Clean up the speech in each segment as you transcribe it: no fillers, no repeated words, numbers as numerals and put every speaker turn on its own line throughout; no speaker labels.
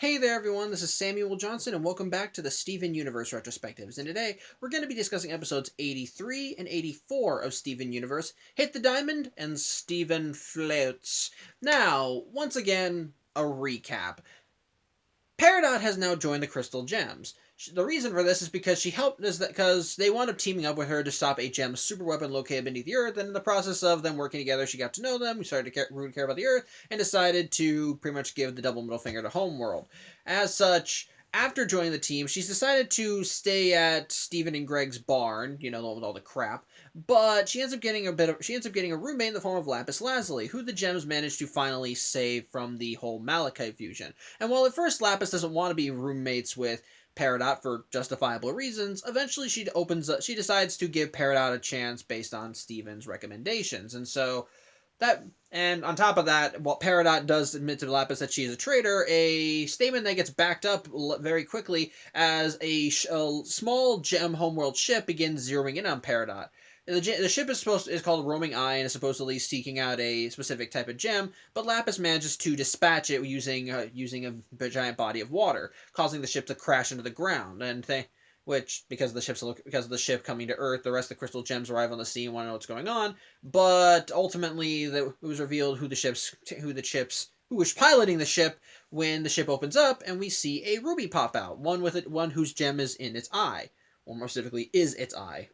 Hey there everyone, this is Samuel Johnson and welcome back to the Steven Universe Retrospectives. And today we're going to be discussing episodes 83 and 84 of Steven Universe, Hit the Diamond and Steven Floats. Now, once again, a recap. Peridot has now joined the Crystal Gems. The reason for this is because because they wound up teaming up with her to stop a gem super weapon located beneath the Earth, and in the process of them working together, she got to know them, started to care about the Earth, and decided to pretty much give the double middle finger to Homeworld. As such, after joining the team, she's decided to stay at Stephen and Greg's barn, with all the crap. But she ends up getting a roommate in the form of Lapis Lazuli, who the gems managed to finally save from the whole Malachite fusion. And while at first Lapis doesn't want to be roommates with Peridot for justifiable reasons, eventually she decides to give Peridot a chance based on Steven's recommendations. And on top of that, while Peridot does admit to Lapis that she is a traitor, a statement that gets backed up very quickly as a small gem homeworld ship begins zeroing in on Peridot. The ship is called Roaming Eye and is supposedly seeking out a specific type of gem, but Lapis manages to dispatch it using a giant body of water, causing the ship to crash into the ground. Because of the ship coming to Earth, the rest of the crystal gems arrive on the scene and want to know what's going on. But ultimately, it was revealed who was piloting the ship when the ship opens up, and we see a ruby pop out, one whose gem is in its eye, or more specifically, is its eye.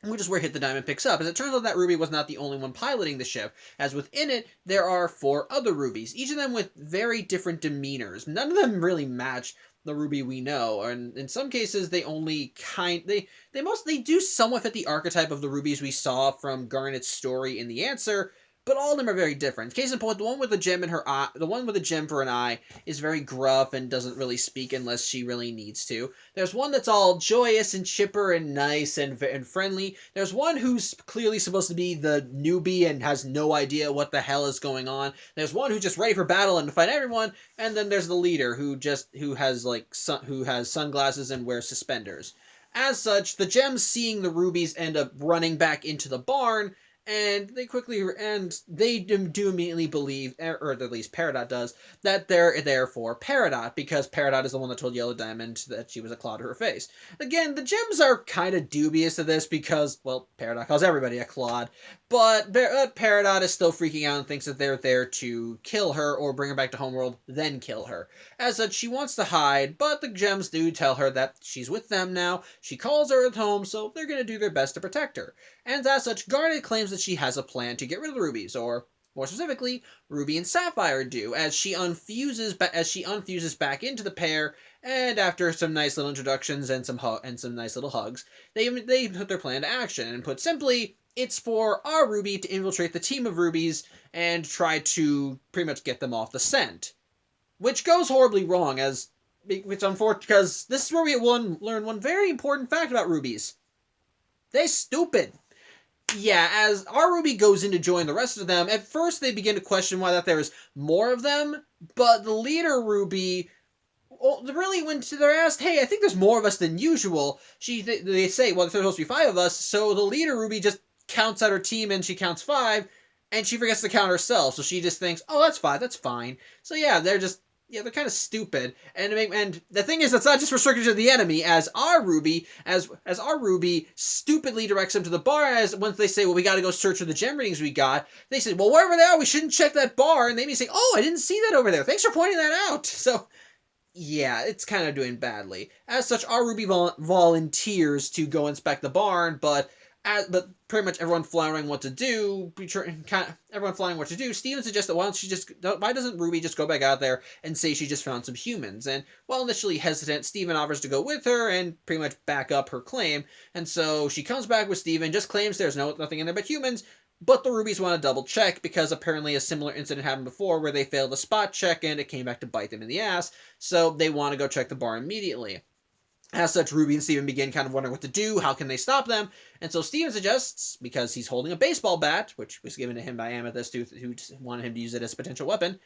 Which is where Hit the Diamond picks up, as it turns out that Ruby was not the only one piloting the ship, as within it, there are 4 other Rubies, each of them with very different demeanors. None of them really match the Ruby we know, and in some cases, they do somewhat fit the archetype of the Rubies we saw from Garnet's story in The Answer, but all of them are very different. Case in point, the one with the gem in her eye, the one with the gem for an eye, is very gruff and doesn't really speak unless she really needs to. There's one that's all joyous and chipper and nice and friendly. There's one who's clearly supposed to be the newbie and has no idea what the hell is going on. There's one who's just ready for battle and to fight everyone, and then there's the leader who has sunglasses and wears suspenders. As such, the gems seeing the rubies end up running back into the barn. And they do immediately believe, or at least Peridot does, that they're there for Peridot, because Peridot is the one that told Yellow Diamond that she was a clod to her face. Again, the gems are kind of dubious of this because, well, Peridot calls everybody a clod, but Peridot is still freaking out and thinks that they're there to kill her or bring her back to Homeworld, then kill her. As such, she wants to hide, but the gems do tell her that she's with them now. She calls her at home, so they're going to do their best to protect her. And as such, Garnet claims that she has a plan to get rid of the rubies, or more specifically, Ruby and Sapphire do, as she unfuses back into the pair, and after some nice little introductions and some nice little hugs, they put their plan to action. And put simply, it's for our Ruby to infiltrate the team of rubies and try to pretty much get them off the scent, which goes horribly wrong, which unfortunately, because this is where we learn one very important fact about rubies. They're stupid. Yeah, as our Ruby goes in to join the rest of them, at first they begin to question why that there's more of them, but the leader Ruby, really, when they're asked, hey, I think there's more of us than usual, they say, well, there's supposed to be 5 of us, so the leader Ruby just counts out her team and she counts 5, and she forgets to count herself, so she just thinks, oh, that's 5, that's fine. So yeah, they're kind of stupid, and the thing is, that's not just restricted to the enemy. As our Ruby stupidly directs them to the bar. As once they say, "Well, we got to go search for the gem readings we got," they say, "Well, wherever they are, we shouldn't check that bar." And they may say, "Oh, I didn't see that over there. Thanks for pointing that out." So, yeah, it's kind of doing badly. As such, our Ruby volunteers to go inspect the barn, but pretty much everyone floundering what to do, Steven suggests that why doesn't Ruby just go back out there and say she just found some humans? And while initially hesitant, Steven offers to go with her and pretty much back up her claim. And so she comes back with Steven, just claims there's nothing in there but humans, but the Rubies want to double check because apparently a similar incident happened before where they failed a spot check and it came back to bite them in the ass. So they want to go check the bar immediately. As such, Ruby and Steven begin kind of wondering what to do, how can they stop them? And so Steven suggests, because he's holding a baseball bat, which was given to him by Amethyst, who wanted him to use it as a potential weapon,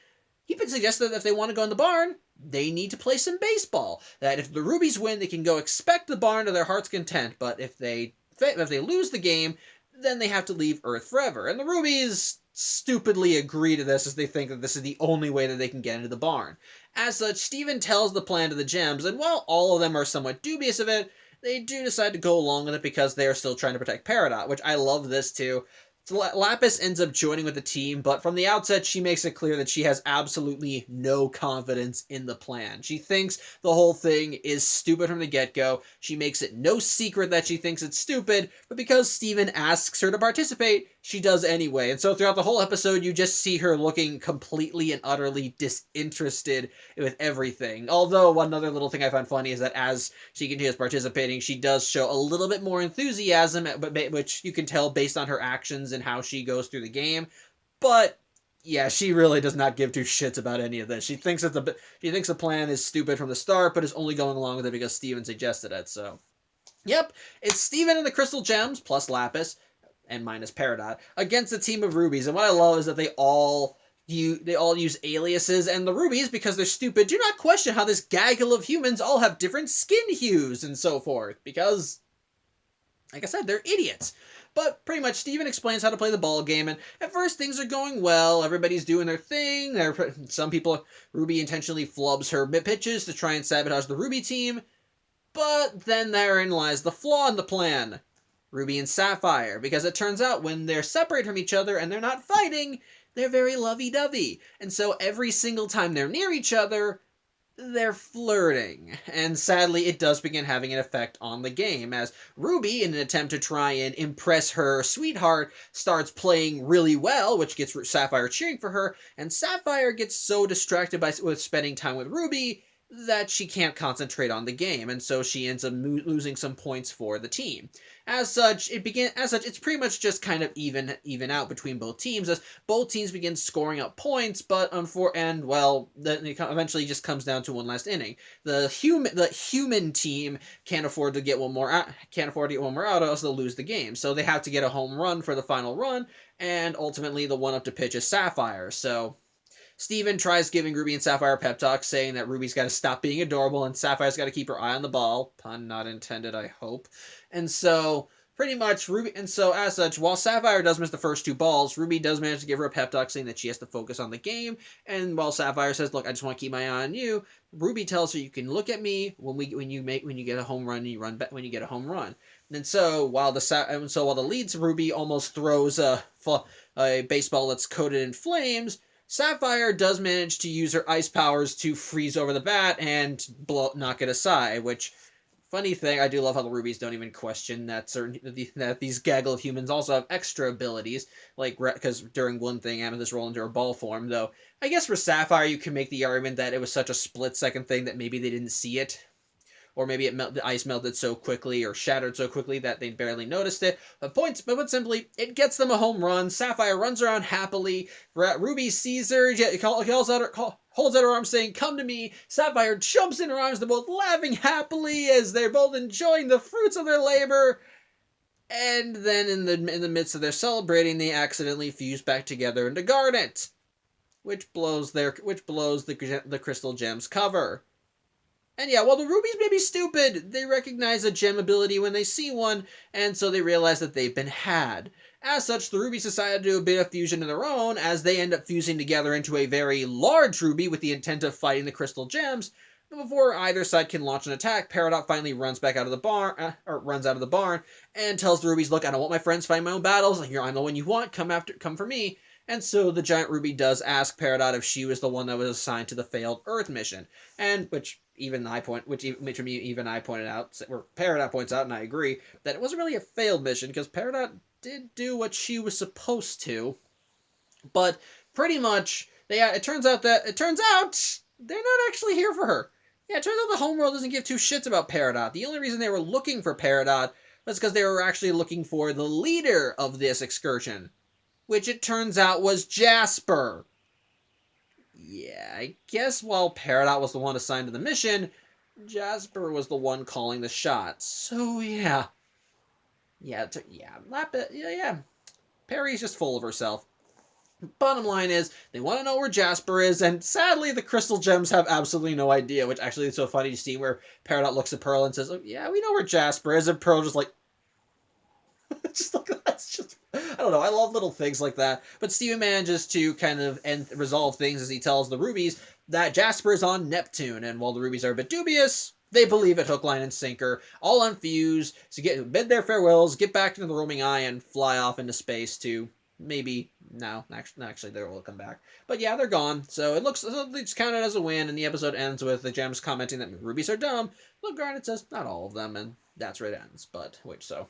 he suggests that if they want to go in the barn, they need to play some baseball. That if the Rubies win, they can go expect the barn to their heart's content, but if they lose the game, then they have to leave Earth forever. And the Rubies stupidly agree to this as they think that this is the only way that they can get into the barn. As such, Steven tells the plan to the gems, and while all of them are somewhat dubious of it, they do decide to go along with it because they are still trying to protect Peridot, which I love this too. So Lapis ends up joining with the team, but from the outset, she makes it clear that she has absolutely no confidence in the plan. She thinks the whole thing is stupid from the get-go. She makes it no secret that she thinks it's stupid, but because Steven asks her to participate, she does anyway. And so throughout the whole episode, you just see her looking completely and utterly disinterested with everything. Although, one other little thing I find funny is that as she continues participating, she does show a little bit more enthusiasm, which you can tell based on her actions and how she goes through the game. But yeah, she really does not give two shits about any of this. She thinks that the plan is stupid from the start, but is only going along with it because Steven suggested it. So, yep, it's Steven and the Crystal Gems plus Lapis and minus Peridot against a team of rubies. And what I love is that they all use aliases, and the rubies, because they're stupid, do not question how this gaggle of humans all have different skin hues and so forth, because, like I said, they're idiots. But pretty much, Steven explains how to play the ball game, and at first things are going well. Everybody's doing their thing. Some people, Ruby intentionally flubs her pitches to try and sabotage the Ruby team, but then therein lies the flaw in the plan. Ruby and Sapphire, because it turns out when they're separated from each other and they're not fighting, they're very lovey-dovey. And so every single time they're near each other, they're flirting. And sadly, it does begin having an effect on the game, as Ruby, in an attempt to try and impress her sweetheart, starts playing really well, which gets Sapphire cheering for her, and Sapphire gets so distracted with spending time with Ruby that she can't concentrate on the game, and so she ends up losing some points for the team. As such, it's pretty much just kind of even out between both teams, as both teams begin scoring up points, but then it eventually just comes down to one last inning. The human team can't afford to get one more out, or else they'll lose the game. So they have to get a home run for the final run, and ultimately the one up to pitch is Sapphire. So Steven tries giving Ruby and Sapphire pep talks, saying that Ruby's got to stop being adorable and Sapphire's got to keep her eye on the ball. Pun not intended, I hope. And so, pretty much, as such, while Sapphire does miss the first two balls, Ruby does manage to give her a pep talk saying that she has to focus on the game. And while Sapphire says, "Look, I just want to keep my eye on you," Ruby tells her, "You can look at me when you get a home run, and you run back when you get a home run." And so while the leads Ruby almost throws a baseball that's coated in flames, Sapphire does manage to use her ice powers to freeze over the bat and knock it aside, which, funny thing, I do love how the rubies don't even question that these gaggle of humans also have extra abilities, like, because during one thing, Amethyst roll into her ball form, though I guess for Sapphire you can make the argument that it was such a split-second thing that maybe they didn't see it. Or maybe the ice melted so quickly or shattered so quickly that they barely noticed it. But put simply, it gets them a home run. Sapphire runs around happily. Ruby sees her, holds out her arms saying, "Come to me." Sapphire jumps in her arms. They're both laughing happily as they're both enjoying the fruits of their labor. And then in the midst of their celebrating, they accidentally fuse back together into Garnet, which blows the Crystal Gem's cover. And yeah, while the rubies may be stupid, they recognize a gem ability when they see one, and so they realize that they've been had. As such, the rubies decide to do a bit of fusion of their own, as they end up fusing together into a very large ruby with the intent of fighting the crystal gems. But before either side can launch an attack, Peridot finally runs out of the barn, and tells the rubies, "Look, I don't want my friends fighting my own battles. Here, I'm the one you want. Come for me." And so the giant ruby does ask Peridot if she was the one that was assigned to the failed Earth mission, and which I pointed out, where Peridot points out, and I agree, that it wasn't really a failed mission, because Peridot did do what she was supposed to. But pretty much, it turns out they're not actually here for her. Yeah, it turns out the homeworld doesn't give two shits about Peridot. The only reason they were looking for Peridot was because they were actually looking for the leader of this excursion, which it turns out was Jasper. Yeah, I guess while Peridot was the one assigned to the mission, Jasper was the one calling the shots. So yeah. Perry's just full of herself. Bottom line is, they want to know where Jasper is, and sadly, the Crystal Gems have absolutely no idea, which actually is so funny to see where Peridot looks at Pearl and says, "Oh, yeah, we know where Jasper is," and Pearl just like, Just like, that's just, I don't know. I love little things like that. But Steven manages to kind of resolve things as he tells the Rubies that Jasper is on Neptune, and while the Rubies are a bit dubious, they believe it hook, line, and sinker, all unfused, to bid their farewells, get back into the roaming eye, and fly off into space to maybe, no, actually they will come back. But yeah, they're gone, so it's counted as a win, and the episode ends with the Gems commenting that Rubies are dumb. Well, Garnet says, not all of them, and that's where it ends, but, so...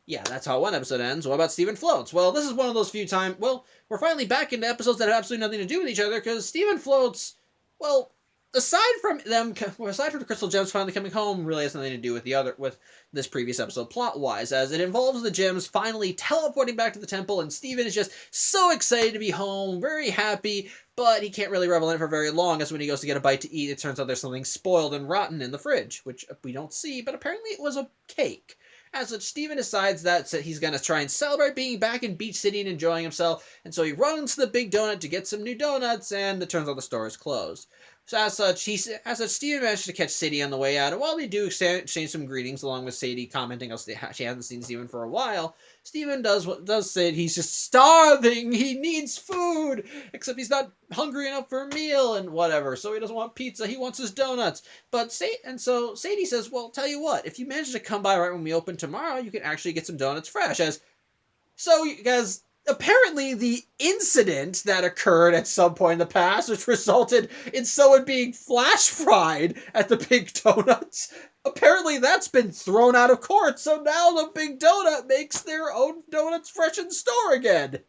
Yeah, that's how one episode ends. What about Steven Floats? Well, this is one of those few times... Well, we're finally back into episodes that have absolutely nothing to do with each other, because Steven Floats... Well, aside from the Crystal Gems finally coming home, really has nothing to do with this previous episode plot-wise, as it involves the Gems finally teleporting back to the temple, and Steven is just so excited to be home, very happy, but he can't really revel in it for very long, as when he goes to get a bite to eat, it turns out there's something spoiled and rotten in the fridge, which we don't see, but apparently it was a cake. As such, Steven decides that he's going to try and celebrate being back in Beach City and enjoying himself, and so he runs to the Big Donut to get some new donuts, and it turns out the store is closed. So as such, Steven manages to catch Sadie on the way out, and while they do exchange some greetings, along with Sadie commenting how she hasn't seen Steven for a while, Steven does say he's just starving, he needs food, except he's not hungry enough for a meal, and whatever, so he doesn't want pizza, he wants his donuts. So Sadie says, well, tell you what, if you manage to come by right when we open tomorrow, you can actually get some donuts fresh, so you guys... Apparently, the incident that occurred at some point in the past, which resulted in someone being flash fried at the Big Donuts, apparently that's been thrown out of court, so now the Big Donut makes their own donuts fresh in store again.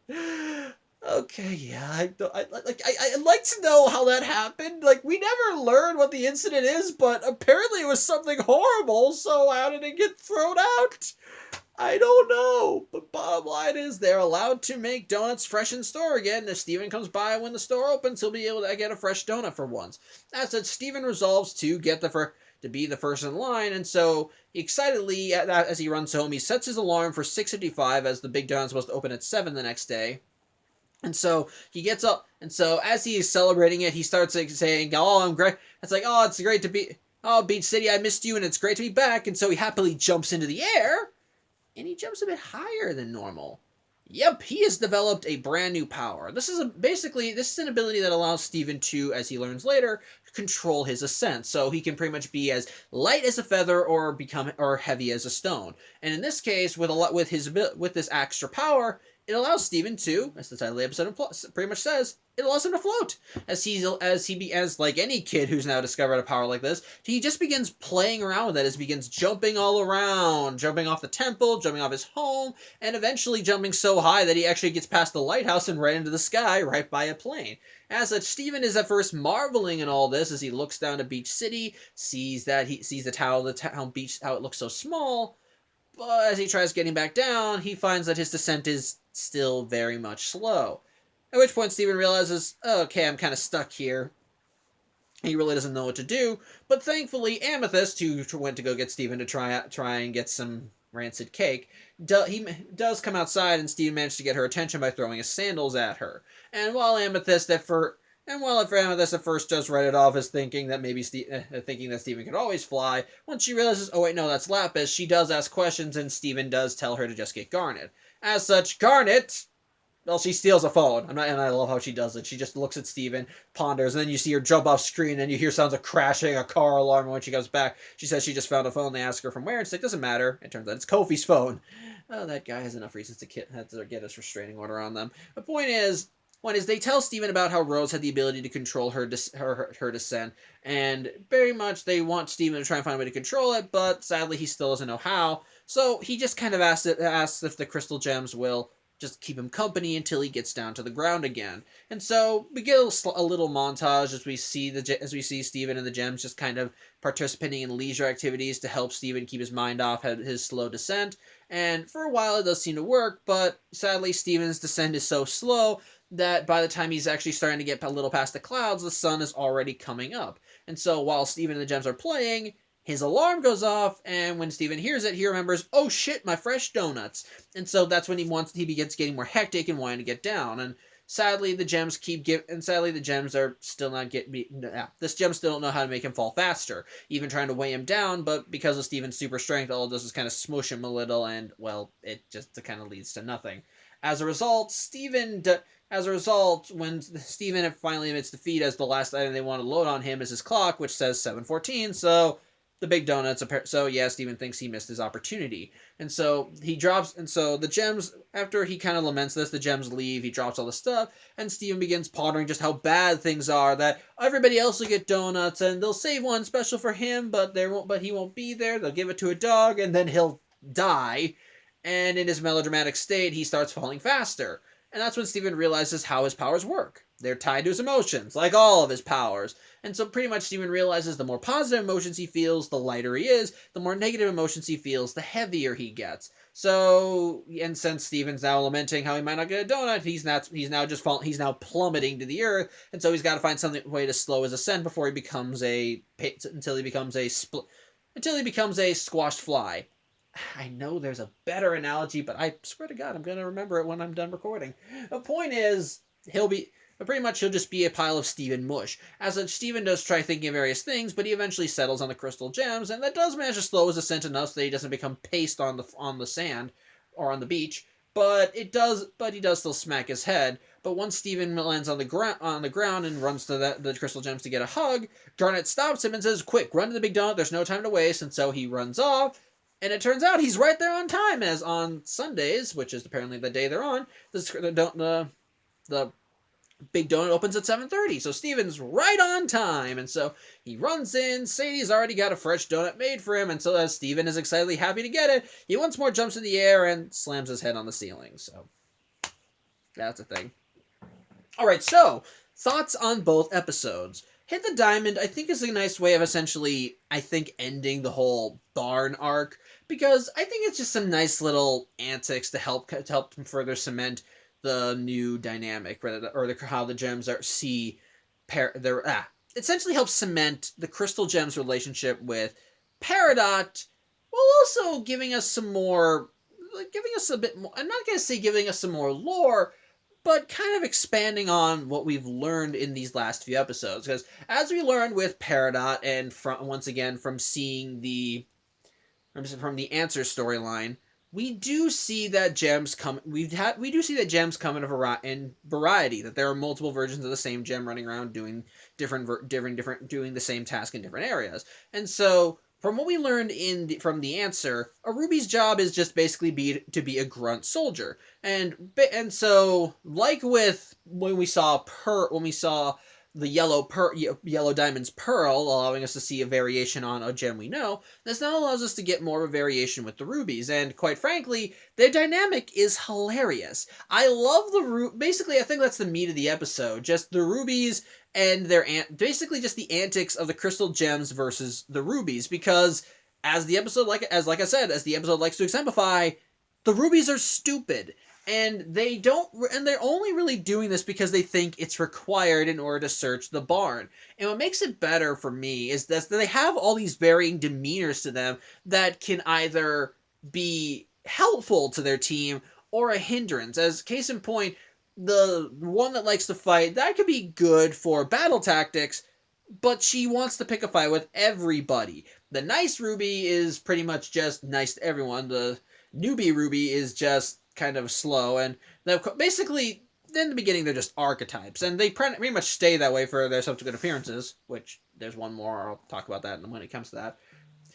Okay, yeah, I'd like to know how that happened. Like, we never learned what the incident is, but apparently it was something horrible, so how did it get thrown out? I don't know, but bottom line is they're allowed to make donuts fresh in store again. If Steven comes by when the store opens, he'll be able to get a fresh donut for once. As such, Steven resolves to to be the first in line, and so excitedly, as he runs home, he sets his alarm for 6:55, as the Big Donut's supposed to open at 7 the next day. And so he gets up, and so as he is celebrating it, he starts saying, "Oh, I'm great." It's like, "Oh, it's great to be, oh, Beach City, I missed you, and it's great to be back." And so he happily jumps into the air. And he jumps a bit higher than normal. Yep, he has developed a brand new power. This is an ability that allows Steven to, as he learns later, control his ascent. So he can pretty much be as light as a feather or heavy as a stone. And in this case, with this extra power, it allows Steven to, as the title of the episode pretty much says, it allows him to float. As like any kid who's now discovered a power like this, he just begins playing around with it, as he begins jumping all around, jumping off the temple, jumping off his home, and eventually jumping so high that he actually gets past the lighthouse and right into the sky, right by a plane. As such, Steven is at first marveling in all this as he looks down to Beach City, sees the town beach, how it looks so small, but as he tries getting back down, he finds that his descent is still very much slow. At which point Steven realizes, okay, I'm kind of stuck here. He really doesn't know what to do, but thankfully Amethyst, who went to go get Steven to try and get some rancid cake, he does come outside, and Steven managed to get her attention by throwing his sandals at her. And while Amethyst at first does write it off as thinking that Steven could always fly, once she realizes, oh wait, no, that's Lapis, she does ask questions, and Steven does tell her to just get Garnet. As such, Garnet, well, she steals a phone. And I love how she does it. She just looks at Steven, ponders, and then you see her jump off screen, and you hear sounds of crashing, a car alarm. When she comes back, she says she just found a phone. They ask her from where, and she's like, doesn't matter. It turns out it's Kofi's phone. Oh, that guy has enough reasons to get his restraining order on them. The point is they tell Steven about how Rose had the ability to control her descent, and very much they want Steven to try and find a way to control it, but sadly he still doesn't know how. So he just kind of asks if the crystal gems will just keep him company until he gets down to the ground again. And so we get a little montage as we see Steven and the gems just kind of participating in leisure activities to help Steven keep his mind off his slow descent. And for a while it does seem to work, but sadly Steven's descent is so slow that by the time he's actually starting to get a little past the clouds, the sun is already coming up. And so while Steven and the gems are playing, his alarm goes off, and when Steven hears it, he remembers, oh shit, my fresh donuts. And so that's when he begins getting more hectic and wanting to get down. And sadly the gems sadly the gems are still not this gem still don't know how to make him fall faster, even trying to weigh him down, but because of Steven's super strength, all it does is kind of smush him a little, and, well, it just kind of leads to nothing. As a result, when Steven finally admits defeat, as the last item they want to load on him is his clock, which says 7:14, so the big donuts. So yeah, Steven thinks he missed his opportunity, and so he drops. And so the gems, after he kind of laments this, the gems leave. He drops all the stuff, and Steven begins pondering just how bad things are. That everybody else will get donuts, and they'll save one special for him, but he won't be there. They'll give it to a dog, and then he'll die. And in his melodramatic state, he starts falling faster. And that's when Steven realizes how his powers work. They're tied to his emotions, like all of his powers. And so pretty much Steven realizes the more positive emotions he feels, the lighter he is. The more negative emotions he feels, the heavier he gets. So, and since Steven's now lamenting how he might not get a donut, he's now plummeting to the earth. And so he's got to find some way to slow his ascent before he becomes until he becomes a squashed fly. I know there's a better analogy, but I swear to God, I'm going to remember it when I'm done recording. The point is, he'll just be a pile of Steven mush. As such, Steven does try thinking of various things, but he eventually settles on the crystal gems, and that does manage to slow his ascent enough so that he doesn't become paste on the sand or on the beach. But he does still smack his head. But once Steven lands on the ground and runs to the crystal gems to get a hug, Garnet stops him and says, "Quick, run to the big donut. There's no time to waste." And so he runs off. And it turns out he's right there on time, as on Sundays, which is apparently the day they're on, the big donut opens at 7:30. So Steven's right on time. And so he runs in. Sadie's already got a fresh donut made for him. And so as Steven is excitedly happy to get it, he once more jumps in the air and slams his head on the ceiling. So that's a thing. All right, so thoughts on both episodes. Hit the Diamond, I think, is a nice way of essentially, ending the whole barn arc, because I think it's just some nice little antics to help further cement the new dynamic, how the gems essentially helps cement the Crystal Gems' relationship with Peridot, while also giving us a bit more. I'm not going to say giving us some more lore, but kind of expanding on what we've learned in these last few episodes. Because as we learned with Peridot, and from seeing from the Answer storyline, we do see that gems come. We do see that gems come in variety. That there are multiple versions of the same gem running around doing doing the same task in different areas. And so, from what we learned from the Answer, a Ruby's job is just basically to be a grunt soldier. And so, like with when we saw the yellow diamond's pearl, allowing us to see a variation on a gem we know, this now allows us to get more of a variation with the rubies. And quite frankly, their dynamic is hilarious. I love basically, I think that's the meat of the episode. Just the rubies and basically just the antics of the crystal gems versus the rubies, because as the episode likes to exemplify, the rubies are stupid, and they're only really doing this because they think it's required in order to search the barn. And what makes it better for me is that they have all these varying demeanors to them that can either be helpful to their team or a hindrance. As case in point, the one that likes to fight, that could be good for battle tactics, but she wants to pick a fight with everybody. The nice Ruby is pretty much just nice to everyone. The newbie Ruby is just kind of slow, and basically, in the beginning, they're just archetypes, and they pretty much stay that way for their subsequent appearances, which there's one more, I'll talk about that when it comes to that.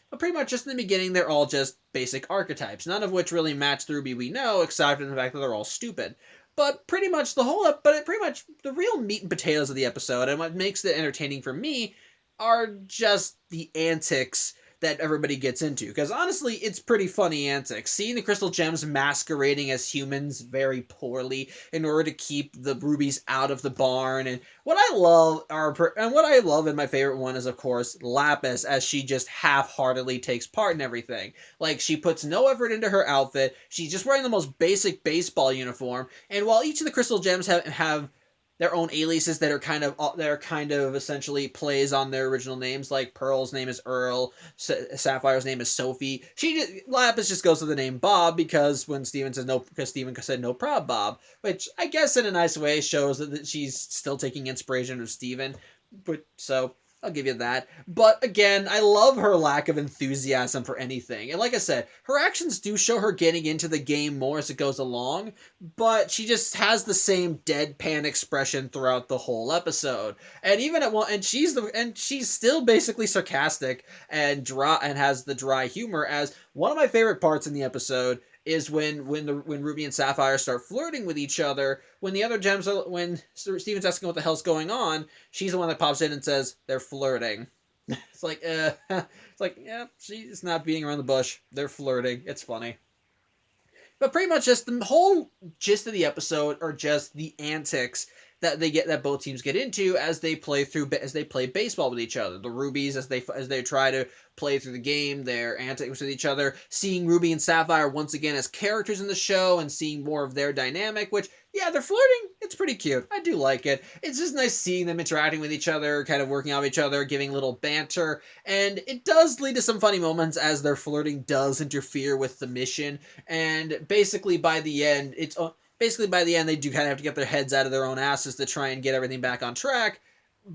But pretty much just in the beginning, they're all just basic archetypes, none of which really match the Ruby we know, except for the fact that they're all stupid. But pretty much the real meat and potatoes of the episode, and what makes it entertaining for me, are just the antics that everybody gets into. Because honestly, it's pretty funny antics. Seeing the crystal gems masquerading as humans very poorly in order to keep the rubies out of the barn. And what I love and my favorite one is, of course, Lapis, as she just half-heartedly takes part in everything. Like, she puts no effort into her outfit. She's just wearing the most basic baseball uniform. And while each of the crystal gems have their own aliases that are kind of essentially plays on their original names. Like Pearl's name is Earl, Sapphire's name is Sophie. Lapis just goes with the name Bob because when Steven says no, because Steven said no prob Bob, which I guess in a nice way shows that she's still taking inspiration from Steven. But so I'll give you that. But again, I love her lack of enthusiasm for anything. And like I said, her actions do show her getting into the game more as it goes along, but she just has the same deadpan expression throughout the whole episode. And even at one, and she's still basically sarcastic and dry and has the dry humor. As one of my favorite parts in the episode is when Ruby and Sapphire start flirting with each other. When the other gems are, when Steven's asking what the hell's going on, she's the one that pops in and says they're flirting. It's like, yeah, she's not beating around the bush. They're flirting. It's funny. But pretty much just the whole gist of the episode are just the antics that both teams get into as they play baseball with each other. The Rubies as they try to play through the game, their antics with each other, seeing Ruby and Sapphire once again as characters in the show and seeing more of their dynamic, which, yeah, they're flirting. It's pretty cute. I do like it. It's just nice seeing them interacting with each other, kind of working off each other, giving little banter, and it does lead to some funny moments as their flirting does interfere with the mission, and basically by the end, they do kind of have to get their heads out of their own asses to try and get everything back on track.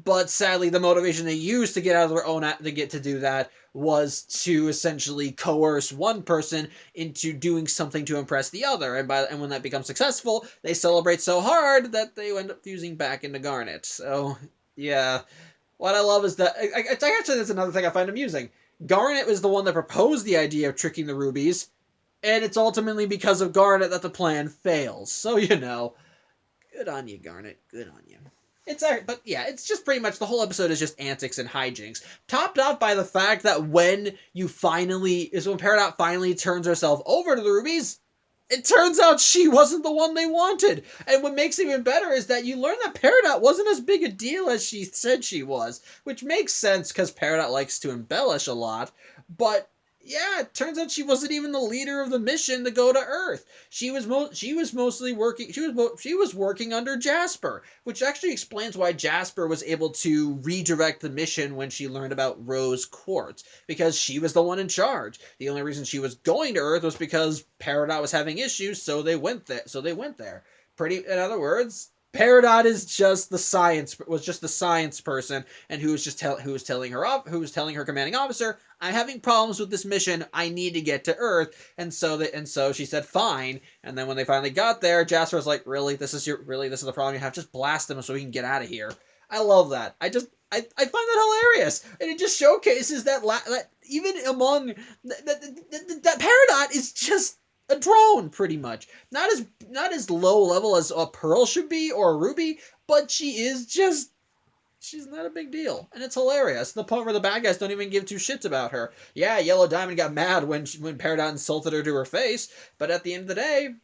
But sadly, the motivation they used to get out of their own to get to do that was to essentially coerce one person into doing something to impress the other, and when that becomes successful, they celebrate so hard that they end up fusing back into Garnet. So yeah, what I love is that actually that's another thing I find amusing. Garnet was the one that proposed the idea of tricking the Rubies, and it's ultimately because of Garnet that the plan fails. So good on you, Garnet. Good on you. But yeah, it's just pretty much the whole episode is just antics and hijinks, topped off by the fact that when Peridot finally turns herself over to the Rubies, it turns out she wasn't the one they wanted. And what makes it even better is that you learn that Peridot wasn't as big a deal as she said she was, which makes sense because Peridot likes to embellish a lot. But yeah, it turns out she wasn't even the leader of the mission to go to Earth. She was mostly working. She was working under Jasper, which actually explains why Jasper was able to redirect the mission when she learned about Rose Quartz, because she was the one in charge. The only reason she was going to Earth was because Peridot was having issues, so they went there. In other words, Peridot is just the science person, and who was telling her commanding officer, I'm having problems with this mission. I need to get to Earth. And so she said fine. And then when they finally got there, Jasper was like, really, this is the problem you have. Just blast them so we can get out of here. I love that. I find that hilarious, and it just showcases that even among that Peridot is just a drone, pretty much. Not as low level as a Pearl should be or a Ruby, but she's not a big deal, and it's hilarious. The point where the bad guys don't even give two shits about her. Yeah, Yellow Diamond got mad when Peridot insulted her to her face, but at the end of the day,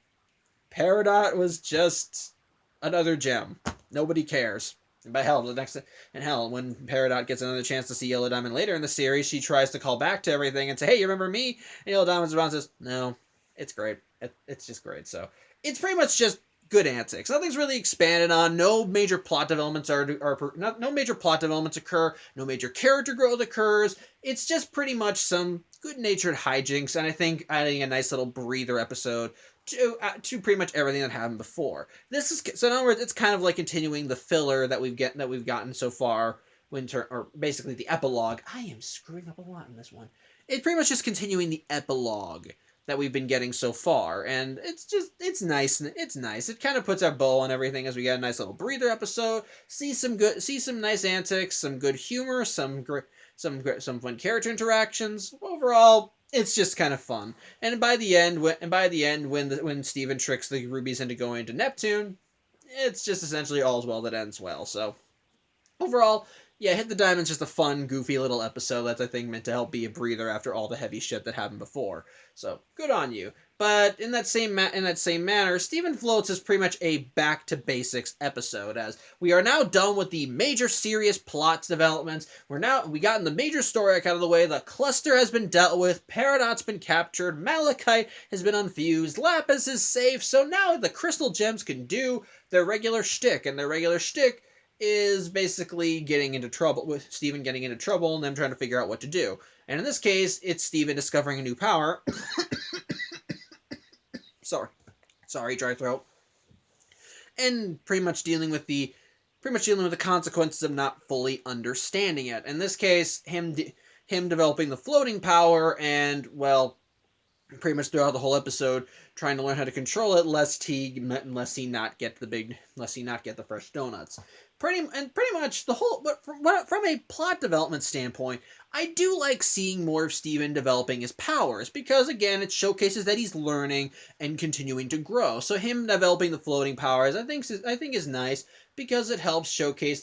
Peridot was just another gem. Nobody cares. And by hell, when Peridot gets another chance to see Yellow Diamond later in the series, she tries to call back to everything and say, "Hey, you remember me?" And Yellow Diamond's around and says, "No." It's great. It's just great. So it's pretty much just good antics. Nothing's really expanded on. No major plot developments no major plot developments occur. No major character growth occurs. It's just pretty much some good-natured hijinks, and I think adding a nice little breather episode to pretty much everything that happened before. So in other words, it's kind of like continuing the filler that we've gotten so far. Or basically the epilogue. I am screwing up a lot in this one. It's pretty much just continuing the epilogue that we've been getting so far, and it's nice. It's nice. It kind of puts our bow on everything as we get a nice little breather episode. See some nice antics, some good humor, some fun character interactions. Overall, it's just kind of fun. And by the end, when Steven tricks the Rubies into going to Neptune, it's just essentially all's well that ends well. So overall, yeah, Hit the Diamond's just a fun, goofy little episode that's, I think, meant to help be a breather after all the heavy shit that happened before. So, good on you. But in that same manner, Stephen Floats is pretty much a back to basics episode, as we are now done with the major serious plot developments. We gotten the major story arc out of the way. The cluster has been dealt with. Peridot's been captured. Malachite has been unfused. Lapis is safe. So now the crystal gems can do their regular shtick, and their regular shtick is basically getting into trouble, with Steven getting into trouble and them trying to figure out what to do. And in this case, it's Steven discovering a new power. Sorry, dry throat. And pretty much dealing with the consequences of not fully understanding it. In this case, him developing the floating power, and well, pretty much throughout the whole episode trying to learn how to control it, lest he not get the fresh donuts. Pretty much the whole. But from a plot development standpoint, I do like seeing more of Steven developing his powers, because again, it showcases that he's learning and continuing to grow. So him developing the floating powers, I think is nice, because it helps showcase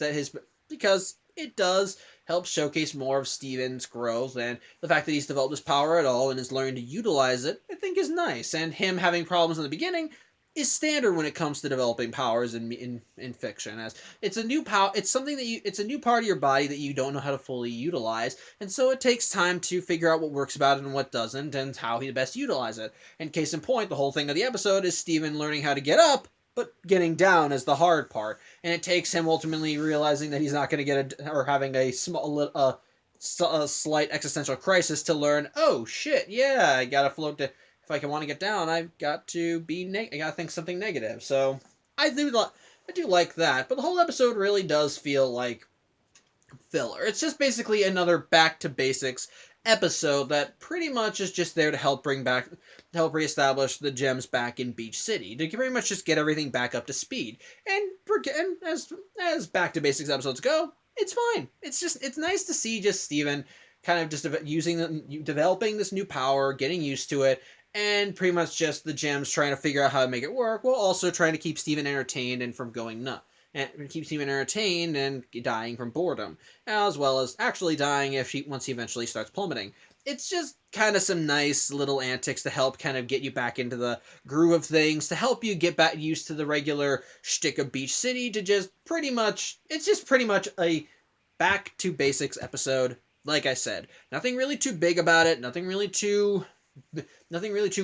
more of Steven's growth, and the fact that he's developed his power at all and is learning to utilize it, I think is nice. And him having problems in the beginning is standard when it comes to developing powers in fiction, as it's a new power. It's a new part of your body that you don't know how to fully utilize, and so it takes time to figure out what works about it and what doesn't, and how he best utilize it. And case in point, the whole thing of the episode is Steven learning how to get up, but getting down is the hard part, and it takes him ultimately realizing that he's not going to or having a slight existential crisis to learn, oh shit, yeah, I gotta float to. If I want to get down, I've got to I gotta think something negative. So I do like that, but the whole episode really does feel like filler. It's just basically another back to basics episode that pretty much is just there to help reestablish the gems back in Beach City, to pretty much just get everything back up to speed. And as back to basics episodes go, it's fine. It's nice to see just Steven kind of just developing this new power, getting used to it, and pretty much just the gems trying to figure out how to make it work, while also trying to keep Steven entertained and from going nuts. And keep Steven entertained and dying from boredom, as well as actually dying once he eventually starts plummeting. It's just kind of some nice little antics to help kind of get you back into the groove of things, to help you get back used to the regular shtick of Beach City, to it's just pretty much a back to basics episode. Like I said, nothing really too big about it, nothing really too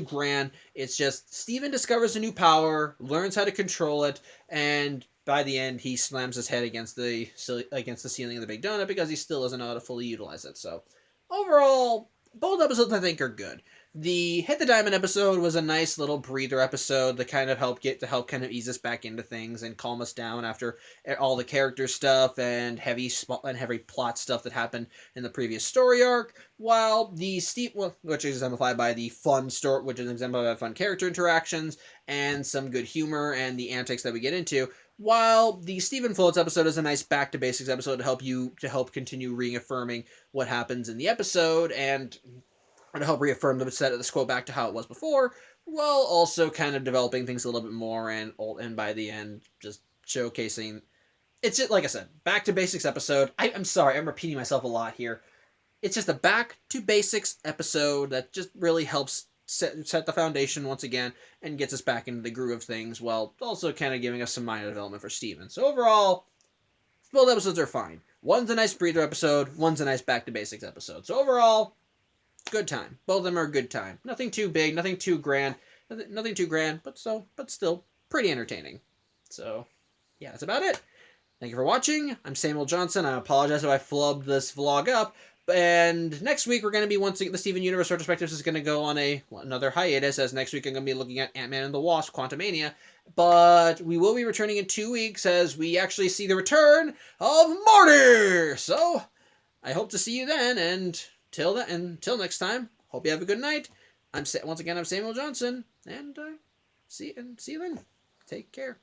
grand. It's just Steven discovers a new power, learns how to control it, and by the end, he slams his head against the ceiling of the Big Donut because he still doesn't know how to fully utilize it. So, overall, both episodes I think are good. The Hit the Diamond episode was a nice little breather episode that kind of help ease us back into things and calm us down after all the character stuff and heavy plot stuff that happened in the previous story arc. While the which is exemplified by the fun story, which is exemplified by fun character interactions and some good humor and the antics that we get into. While the Stephen Floats episode is a nice back to basics episode to help continue reaffirming what happens in the episode and to help reaffirm the status quo back to how it was before, while also kind of developing things a little bit more and by the end just showcasing. It's just, like I said, back to basics episode. I'm sorry, I'm repeating myself a lot here. It's just a back to basics episode that just really helps set the foundation once again and gets us back into the groove of things, while also kind of giving us some minor development for Steven. So overall, both episodes are fine. One's a nice breather episode, one's a nice back to basics episode. So overall, good time. Both of them are a good time. Nothing too big, nothing too grand, but still pretty entertaining. So yeah, that's about it. Thank you for watching. I'm Samuel Johnson. I apologize if I flubbed this vlog up. And next week, we're going to be, once again, the Steven Universe Retrospectives is going to go on another hiatus, as next week I'm going to be looking at Ant-Man and the Wasp, Quantumania. But we will be returning in 2 weeks, as we actually see the return of Marty! So, I hope to see you then, and until next time, hope you have a good night. I'm Samuel Johnson, and see you then. Take care.